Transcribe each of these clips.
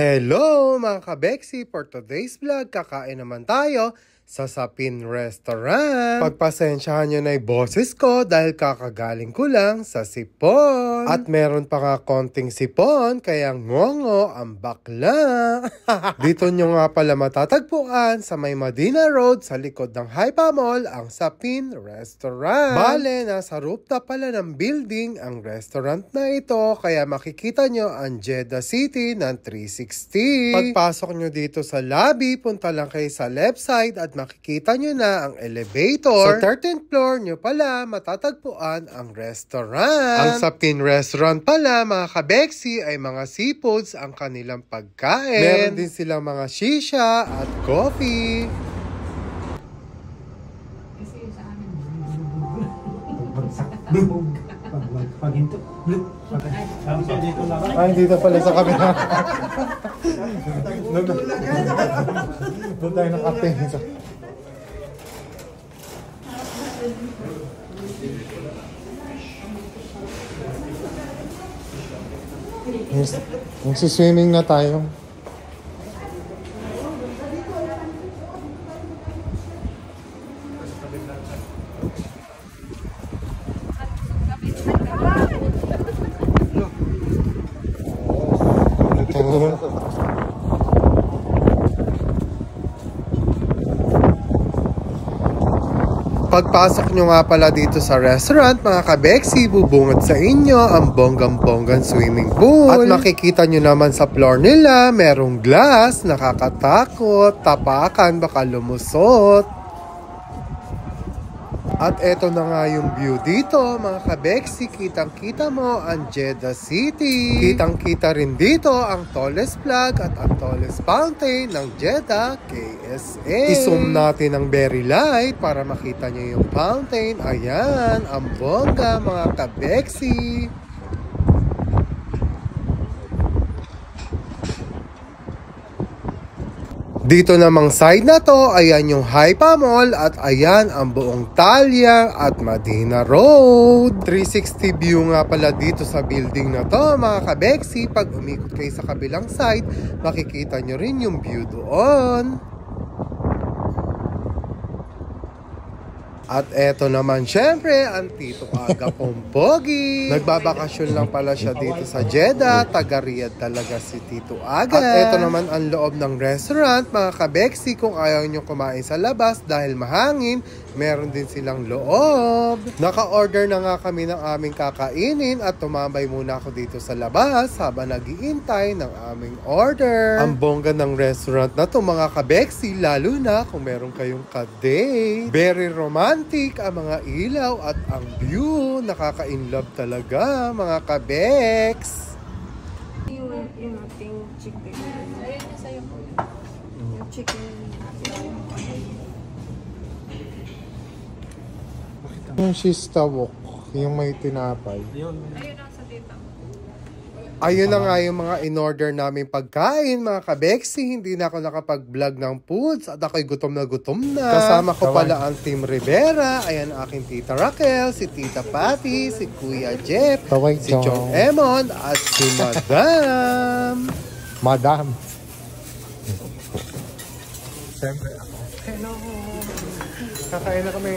Hello mga kabeksi! For today's vlog, kakain naman tayo sa Sapin Restaurant. Pagpasensyahan nyo na yung boses ko dahil kakagaling ko lang sa sipon. At meron pa nga konting sipon, kaya ngongo ang bakla. Dito nyo nga pala matatagpuan sa May Medina Road sa likod ng Hypa Mall ang Sapin Restaurant. Bale, nasa rooftop pala ng building ang restaurant na ito, kaya makikita nyo ang Jeddah City ng 360. Pagpasok nyo dito sa lobby, punta lang kayo sa left side at makikita nyo na ang elevator. Sa 13th floor nyo pala matatagpuan ang restaurant. Ang Sapin Restaurant pala mga kabeksi ay mga seafoods ang kanilang pagkain. Meron din silang mga shisha at coffee. Kasi sa amin, pag hinto, dito lang. Ay, dito pala sa kabila. Doon tayo nakating. Magsiswimming na tayo. Pagpasok nyo nga pala dito sa restaurant, mga kabeksi, bubungad sa inyo ang bonggang-bonggang swimming pool. At makikita nyo naman sa floor nila, merong glass, nakakatakot, tapakan, baka lumusot. At eto na nga yung view dito, mga kabeksi, kitang-kita mo ang Jeddah City. Kitang-kita rin dito ang tallest flag at ang tallest fountain ng Jeddah KSA. I-zoom natin ang very light para makita nyo yung fountain. Ayan, ang bongga mga kabeksi. Dito namang side na to, ayan yung Hypa Mall at ayan ang buong Talia at Medina Road. 360 view nga pala dito sa building na to mga kabeksi. Pag umikot kayo sa kabilang side, makikita nyo rin yung view doon. At eto naman syempre, ang Tito Aga Pompogi. Nagbabakasyon lang pala siya dito sa Jeddah. Taga-Riyadh talaga si Tito Aga. At eto naman ang loob ng restaurant, mga kabeksi. Kung ayaw nyo kumain sa labas dahil mahangin, meron din silang loob. Naka-order na nga kami ng aming kakainin at tumambay muna ako dito sa labas habang nag-iintay ng aming order. Ang bongga ng restaurant na to mga kabeksi, lalo na kung meron kayong ka-date. Very romantic ang mga ilaw at ang view. Nakaka-inlove talaga mga kabeks. Yung ating chicken. Ayun na sa'yo po. Yung chicken. Yung shistawok, yung may tinapay. Ayun ang sa dito. Ayun na nga yung mga in-order namin pagkain, mga kabeksi. Hindi na ako nakapag-vlog ng foods at ako'y gutom na gutom na. Kasama ko pala ang Team Rivera. Ayan aking Tita Raquel, si Tita Patty, si Kuya Jeff, si Chong Emon, at si Madam. Siyempre ako. Hello! Kakain na kami.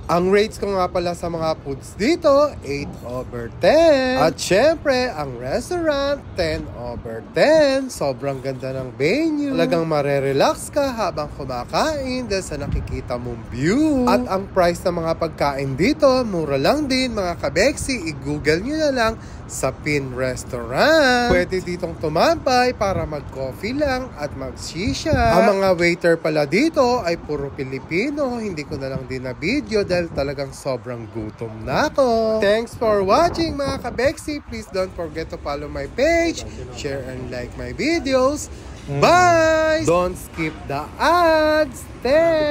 Ang rates ko nga pala sa mga foods dito, 8/10. At syempre, ang restaurant, 10/10. Sobrang ganda ng venue. Talagang marerelax ka habang kumakain dahil sa nakikita mong view. At ang price ng mga pagkain dito, mura lang din mga kabeksi. I-google nyo na lang Sapin Restaurant. Pwede ditong tumambay para mag-coffee lang at mag-shisha. Ang mga waiter pala dito ay puro Pilipino. Hindi ko na lang din na video dahil talagang sobrang gutom na ako. Thanks for watching mga kabeksi. Please don't forget to follow my page, share and like my videos. Bye! Don't skip the ads. Thanks!